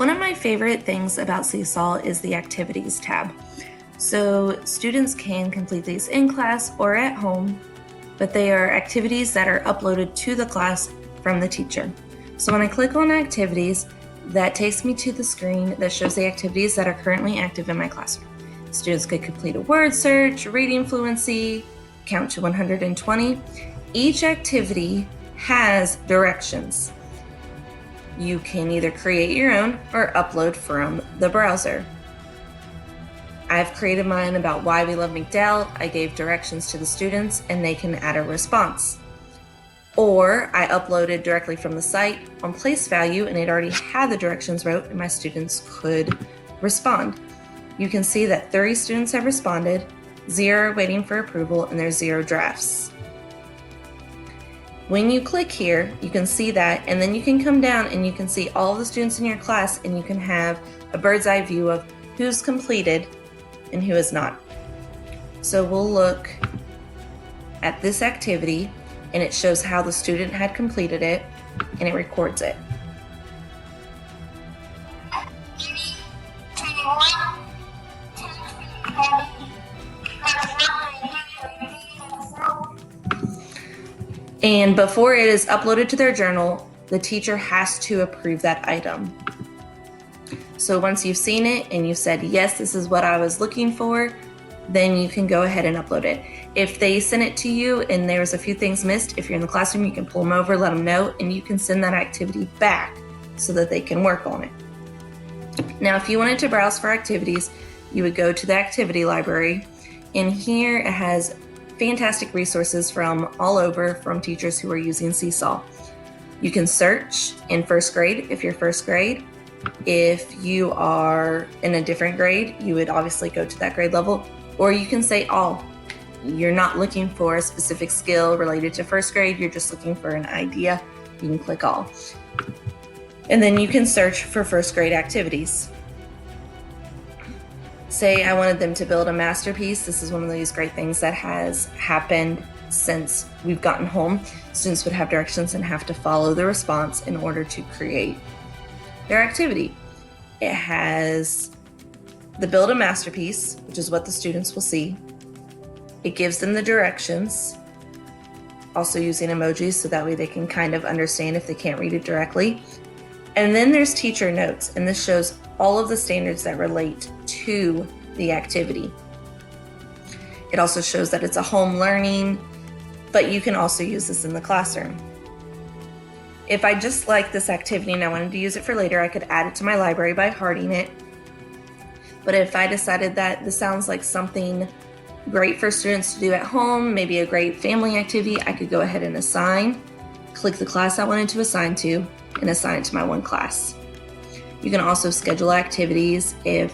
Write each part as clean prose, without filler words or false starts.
One of my favorite things about SeeSaw is the Activities tab. So students can complete these in class or at home, but they are activities that are uploaded to the class from the teacher. So when I click on Activities, that takes me to the screen that shows the activities that are currently active in my classroom. Students could complete a word search, reading fluency, count to 120. Each activity has directions. You can either create your own or upload from the browser. I've created mine about why we love McDowell. I gave directions to the students and they can add a response. Or I uploaded directly from the site on place value and it already had the directions wrote and my students could respond. You can see that 30 students have responded, 0 are waiting for approval, and there's 0 drafts. When you click here, you can see that, and then you can come down and you can see all the students in your class and you can have a bird's eye view of who's completed and who is not. So we'll look at this activity and it shows how the student had completed it and it records it. And before it is uploaded to their journal, the teacher has to approve that item. So once you've seen it and you've said, yes, this is what I was looking for, then you can go ahead and upload it. If they send it to you and there's a few things missed, if you're in the classroom, you can pull them over, let them know, and you can send that activity back so that they can work on it. Now, if you wanted to browse for activities, you would go to the activity library, and here it has fantastic resources from all over from teachers who are using SeeSaw. You can search in first grade if you're first grade. If you are in a different grade, you would obviously go to that grade level, or you can say all. You're not looking for a specific skill related to first grade, you're just looking for an idea, you can click all. And then you can search for first grade activities. Say I wanted them to build a masterpiece. This is one of these great things that has happened since we've gotten home. Students would have directions and have to follow the response in order to create their activity. It has the build a masterpiece, which is what the students will see. It gives them the directions, also using emojis so that way they can kind of understand if they can't read it directly. And then there's teacher notes, and this shows all of the standards that relate to the activity. It also shows that it's a home learning, but you can also use this in the classroom. If I just like this activity and I wanted to use it for later, I could add it to my library by hearting it. But if I decided that this sounds like something great for students to do at home, maybe a great family activity, I could go ahead and assign, click the class I wanted to assign to, and assign it to my one class. You can also schedule activities if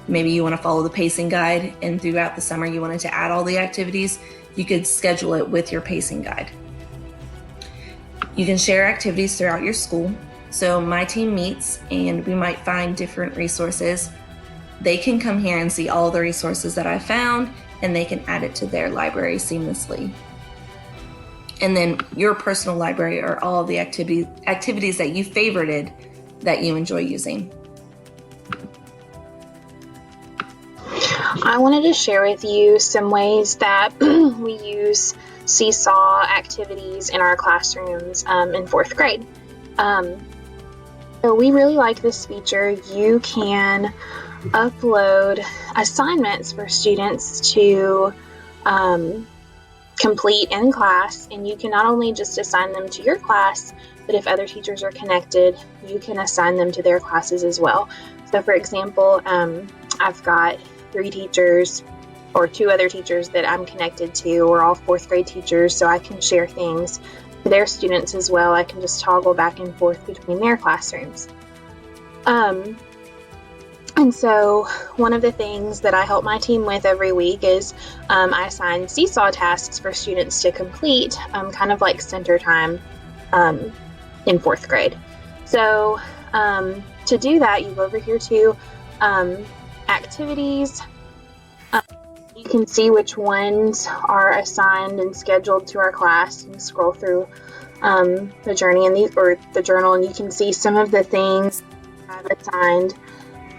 maybe you want to follow the pacing guide and throughout the summer you wanted to add all the activities, you could schedule it with your pacing guide. You can share activities throughout your school. So my team meets and we might find different resources. They can come here and see all the resources that I found and they can add it to their library seamlessly. And then your personal library are all of the activities that you favorited that you enjoy using. I wanted to share with you some ways that we use SeeSaw activities in our classrooms in 4th grade. So we really like this feature. You can upload assignments for students to complete in class, and you can not only just assign them to your class, but if other teachers are connected, you can assign them to their classes as well. So for example, I've got 3 teachers or 2 other teachers that I'm connected to. We're all 4th grade teachers, so I can share things to their students as well. I can just toggle back and forth between their classrooms. And so one of the things that I help my team with every week is I assign SeeSaw tasks for students to complete, kind of like center time in 4th grade. So to do that, you go over here to activities. You can see which ones are assigned and scheduled to our class and scroll through the journey in the journal, and you can see some of the things I've assigned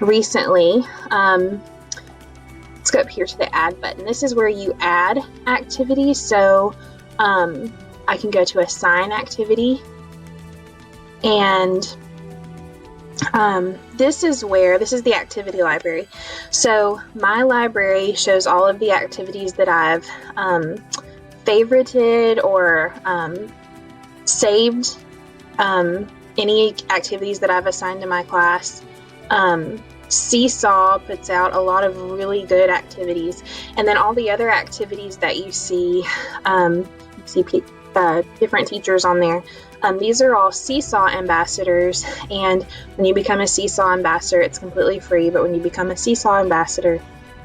recently. Let's go up here to the add button. This is where you add activities. So I can go to assign activity, and this is the activity library. So my library shows all of the activities that I've favorited or saved, any activities that I've assigned to my class. SeeSaw puts out a lot of really good activities, and then all the other activities that you see different teachers on there. These are all SeeSaw ambassadors, and when you become a SeeSaw ambassador, it's completely free, but when you become a SeeSaw ambassador,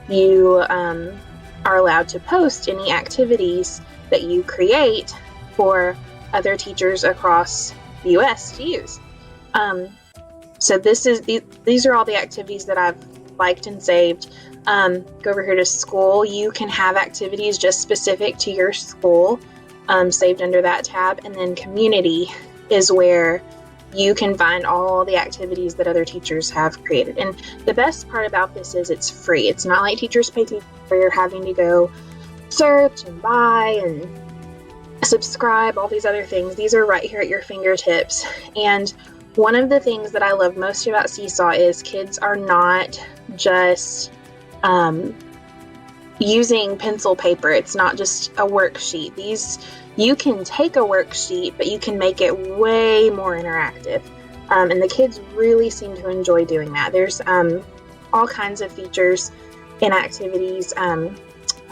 you are allowed to post any activities that you create for other teachers across the U.S. to use. So these are all the activities that I've liked and saved. Go over here to school. You can have activities just specific to your school saved under that tab. And then community is where you can find all the activities that other teachers have created. And the best part about this is it's free. It's not like Teachers Pay Teachers where you're having to go search and buy and subscribe, all these other things. These are right here at your fingertips. And one of the things that I love most about SeeSaw is kids are not just using pencil paper. It's not just a worksheet. You can take a worksheet, but you can make it way more interactive. And the kids really seem to enjoy doing that. There's all kinds of features in activities. I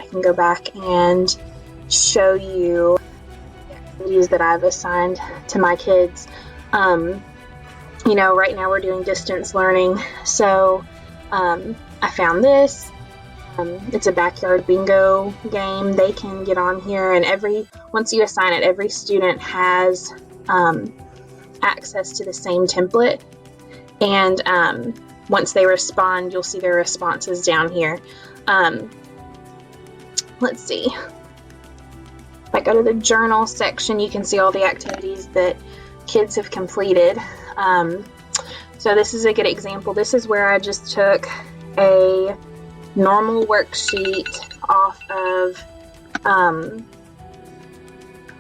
can go back and show you the activities that I've assigned to my kids. Right now we're doing distance learning. So I found this. It's a backyard bingo game. They can get on here, and once you assign it, every student has access to the same template. And once they respond, you'll see their responses down here. Let's see. If I go to the journal section, you can see all the activities that kids have completed. So this is a good example. This is where I just took a normal worksheet off of a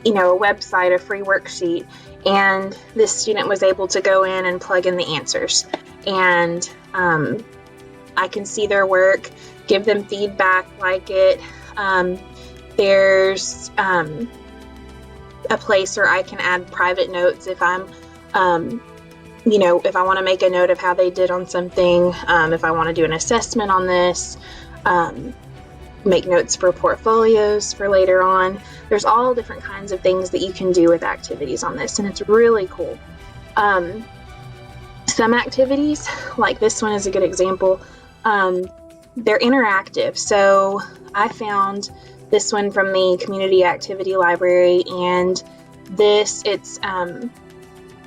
website, a free worksheet, and this student was able to go in and plug in the answers, and I can see their work, give them feedback, like it. There's a place where I can add private notes if I'm if I want to make a note of how they did on something, if I want to do an assessment on this, make notes for portfolios for later on. There's all different kinds of things that you can do with activities on this, and it's really cool. Some activities, like this one is a good example, they're interactive. So I found this one from the Community Activity Library, and it's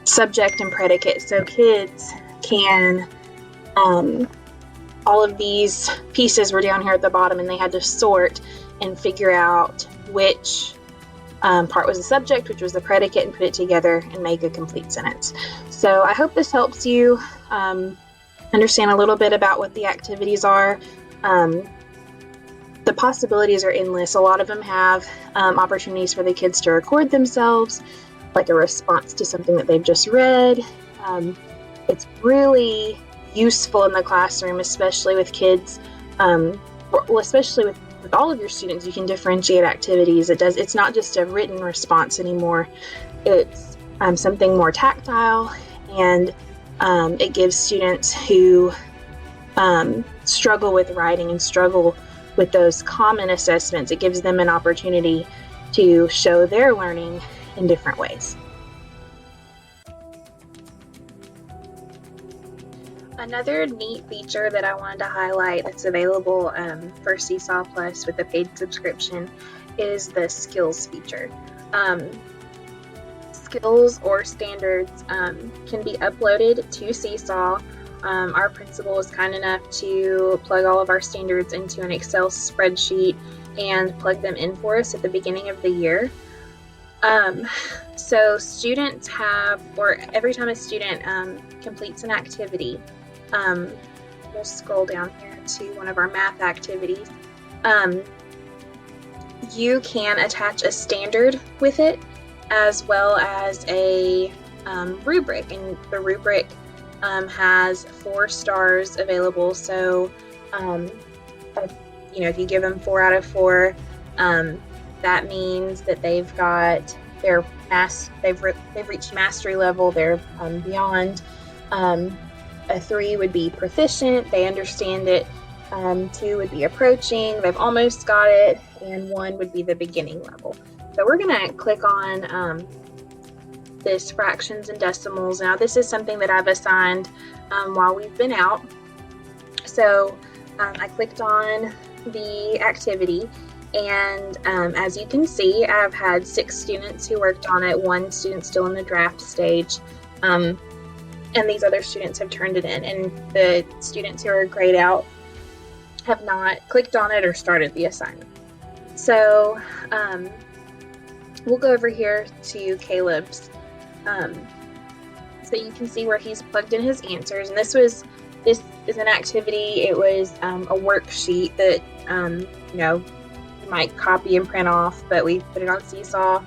subject and predicate. So kids can, all of these pieces were down here at the bottom, and they had to sort and figure out which part was the subject, which was the predicate, and put it together and make a complete sentence. So I hope this helps you understand a little bit about what the activities are. The possibilities are endless. A lot of them have opportunities for the kids to record themselves, like a response to something that they've just read. It's really useful in the classroom, especially with kids, especially with all of your students. You can differentiate activities. It's not just a written response anymore. It's something more tactile, and it gives students who struggle with writing and struggle with those common assessments, it gives them an opportunity to show their learning in different ways. Another neat feature that I wanted to highlight that's available for SeeSaw Plus with the paid subscription is the skills feature. Skills or standards can be uploaded to SeeSaw. Our principal was kind enough to plug all of our standards into an Excel spreadsheet and plug them in for us at the beginning of the year. So students have, or every time a student completes an activity, we'll scroll down here to one of our math activities. You can attach a standard with it, as well as a rubric, and the rubric has 4 stars available. So, if you give them 4 out of 4, that means that they've got they've reached mastery level. They're beyond. A 3 would be proficient. They understand it. 2 would be approaching. They've almost got it. And 1 would be the beginning level. So we're going to click on this fractions and decimals. Now this is something that I've assigned while we've been out. So I clicked on the activity, and as you can see, I've had 6 students who worked on it, 1 student still in the draft stage, and these other students have turned it in, and the students who are grayed out have not clicked on it or started the assignment. So we'll go over here to Caleb's, so you can see where he's plugged in his answers, and this is an activity. It was a worksheet that you might copy and print off, but we put it on SeeSaw.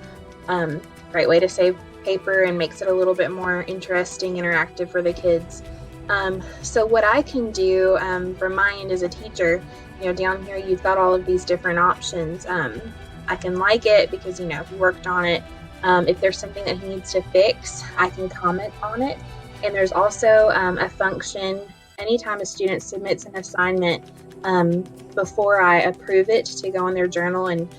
Great way to save paper and makes it a little bit more interesting, interactive for the kids. So what I can do from my end as a teacher, down here you've got all of these different options. I can like it because he worked on it. If there's something that he needs to fix, I can comment on it. And there's also a function anytime a student submits an assignment, before I approve it, to go in their journal, and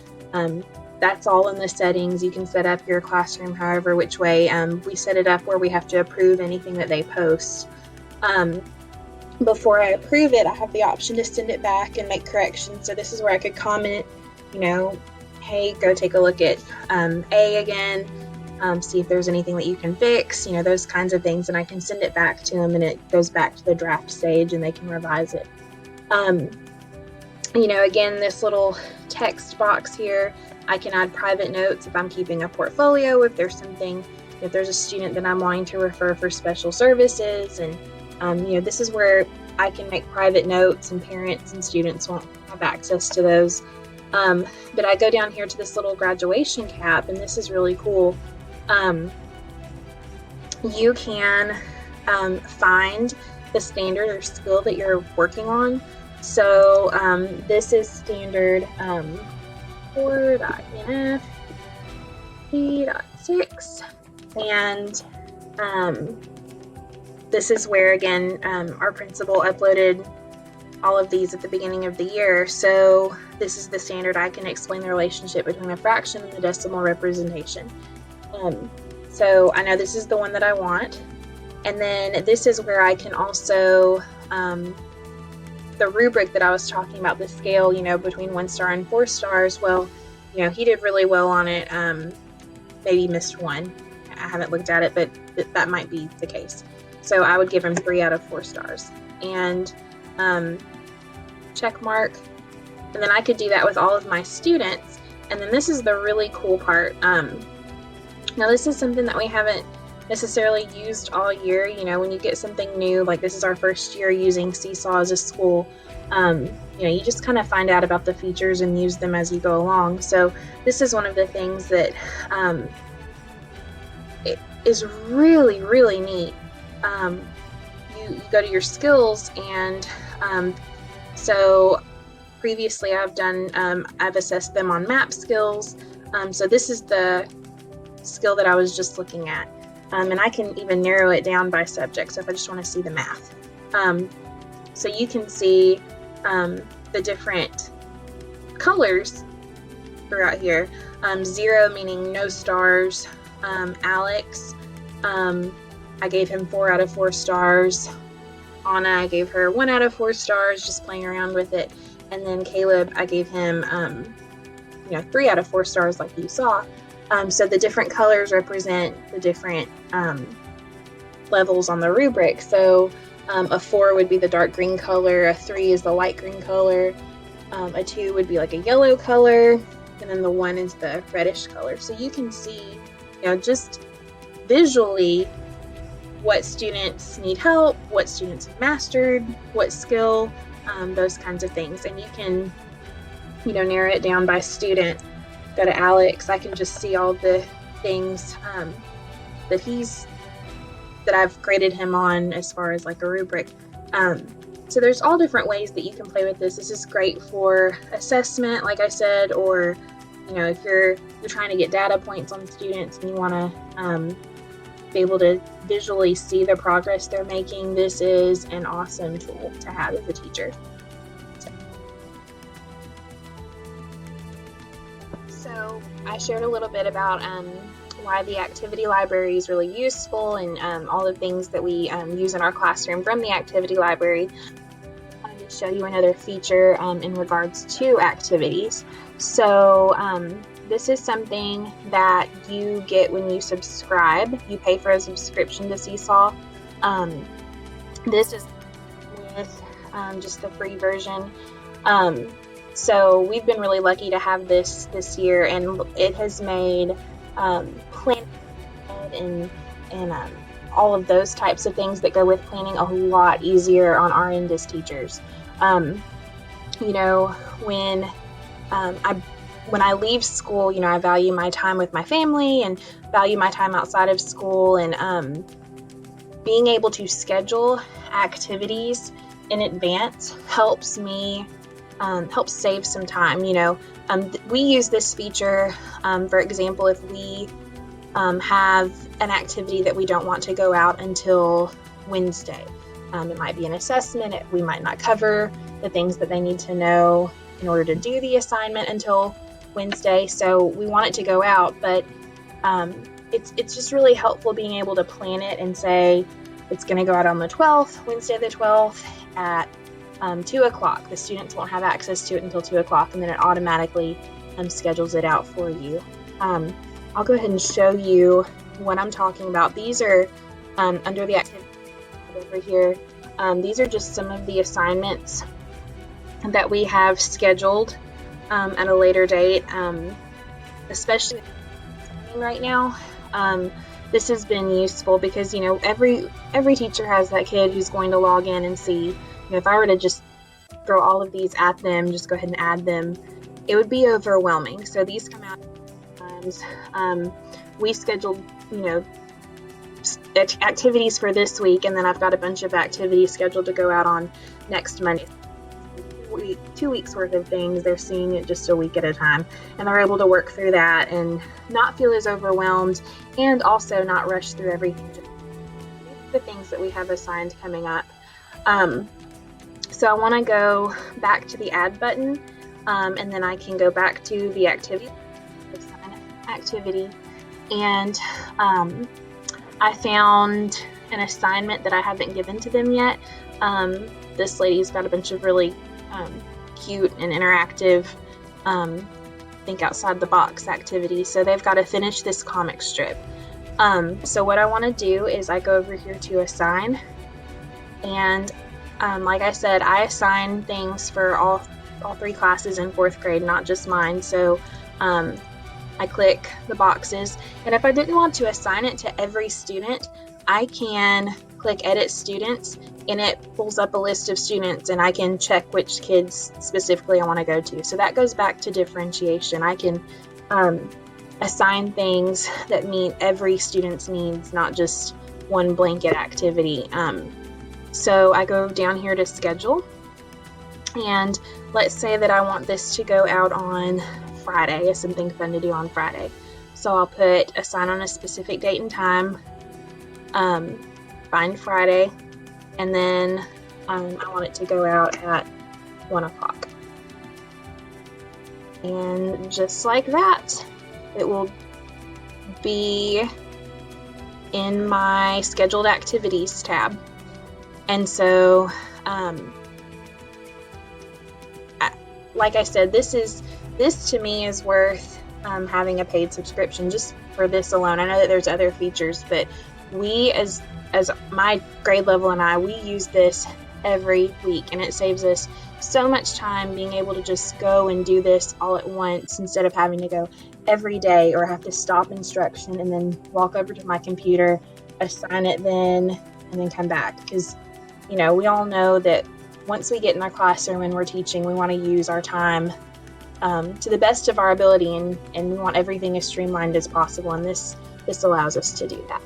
that's all in the settings. You can set up your classroom however which way. We set it up where we have to approve anything that they post. Before I approve it, I have the option to send it back and make corrections. So this is where I could comment, hey, go take a look at A again, see if there's anything that you can fix, those kinds of things, and I can send it back to them, and it goes back to the draft stage and they can revise it. Again, this little text box here, I can add private notes if I'm keeping a portfolio, if there's a student that I'm wanting to refer for special services, and this is where I can make private notes, and parents and students won't have access to those. But I go down here to this little graduation cap, and this is really cool. You can find the standard or skill that you're working on. So this is standard 4.NF 3.6, and this is where, again, our principal uploaded all of these at the beginning of the year. So this is the standard. I can explain the relationship between a fraction and the decimal representation. So I know this is the one that I want. And then this is where I can also, the rubric that I was talking about, the scale, between 1 star and 4 stars. Well, he did really well on it. Maybe missed 1. I haven't looked at it, but that might be the case. So I would give him 3 out of 4 stars. And check mark. And then I could do that with all of my students. And then this is the really cool part. Now this is something that we haven't necessarily used all year. When you get something new, like this is our first year using SeeSaw as a school, you just kind of find out about the features and use them as you go along. So this is one of the things that it is really, really neat. You go to your skills, and so previously I've assessed them on map skills. So this is the skill that I was just looking at. And I can even narrow it down by subject, so if I just want to see the math. So you can see the different colors throughout here. 0 meaning no stars. Alex, I gave him 4 out of 4 stars. Anna, I gave her 1 out of 4 stars, just playing around with it. And then Caleb, I gave him 3 out of 4 stars, like you saw. So the different colors represent the different levels on the rubric. So a 4 would be the dark green color, a 3 is the light green color, a 2 would be like a yellow color, and then the 1 is the reddish color. So you can see, just visually what students need help, what students have mastered, what skill, those kinds of things. And you can, narrow it down by student. Go to Alex, I can just see all the things that I've graded him on as far as like a rubric. So there's all different ways that you can play with this. This is great for assessment, like I said, or if you're trying to get data points on students and you want to be able to visually see the progress they're making, this is an awesome tool to have as a teacher. So I shared a little bit about why the activity library is really useful and all the things that we use in our classroom from the activity library. I wanted to show you another feature in regards to activities. So this is something that you get when you subscribe. You pay for a subscription to SeeSaw. This is with just the free version. So we've been really lucky to have this year, and it has made planning and all of those types of things that go with planning a lot easier on our end as teachers. When I leave school, I value my time with my family and value my time outside of school, and being able to schedule activities in advance helps me helps save some time. We use this feature, for example, if we have an activity that we don't want to go out until Wednesday. It might be an assessment. We might not cover the things that they need to know in order to do the assignment until Wednesday. So we want it to go out, but it's just really helpful being able to plan it and say it's going to go out on the 12th, Wednesday the 12th at 2 o'clock. The students won't have access to it until 2 o'clock, and then it automatically schedules it out for you. I'll go ahead and show you what I'm talking about. These are under the activity over here. These are just some of the assignments that we have scheduled at a later date, especially right now. This has been useful because every teacher has that kid who's going to log in and see. If I were to just throw all of these at them, just go ahead and add them, it would be overwhelming. So these come out times. We scheduled, activities for this week, and then I've got a bunch of activities scheduled to go out on next Monday. 2 weeks worth of things. They're seeing it just a week at a time, and they're able to work through that and not feel as overwhelmed, and also not rush through everything. The things that we have assigned coming up. So I want to go back to the add button, and then I can go back to the activity, and I found an assignment that I haven't given to them yet. This lady's got a bunch of really cute and interactive, think outside the box activities. So they've got to finish this comic strip. So what I want to do is I go over here to assign, and like I said, I assign things for all 3 classes in 4th grade, not just mine. So I click the boxes, and if I didn't want to assign it to every student, I can click edit students, and it pulls up a list of students, and I can check which kids specifically I want to go to. So that goes back to differentiation. I can assign things that meet every student's needs, not just one blanket activity. So I go down here to schedule, and let's say that I want this to go out on Friday, as something fun to do on Friday. So I'll put assign on a specific date and time, find Friday, and then I want it to go out at 1 o'clock. And just like that, it will be in my scheduled activities tab. And so, like I said, this to me is worth having a paid subscription just for this alone. I know that there's other features, but we as my grade level and we use this every week, and it saves us so much time being able to just go and do this all at once instead of having to go every day or have to stop instruction and then walk over to my computer, assign it then, and then come back. Because, we all know that once we get in our classroom and we're teaching, we want to use our time to the best of our ability, and we want everything as streamlined as possible. And this allows us to do that.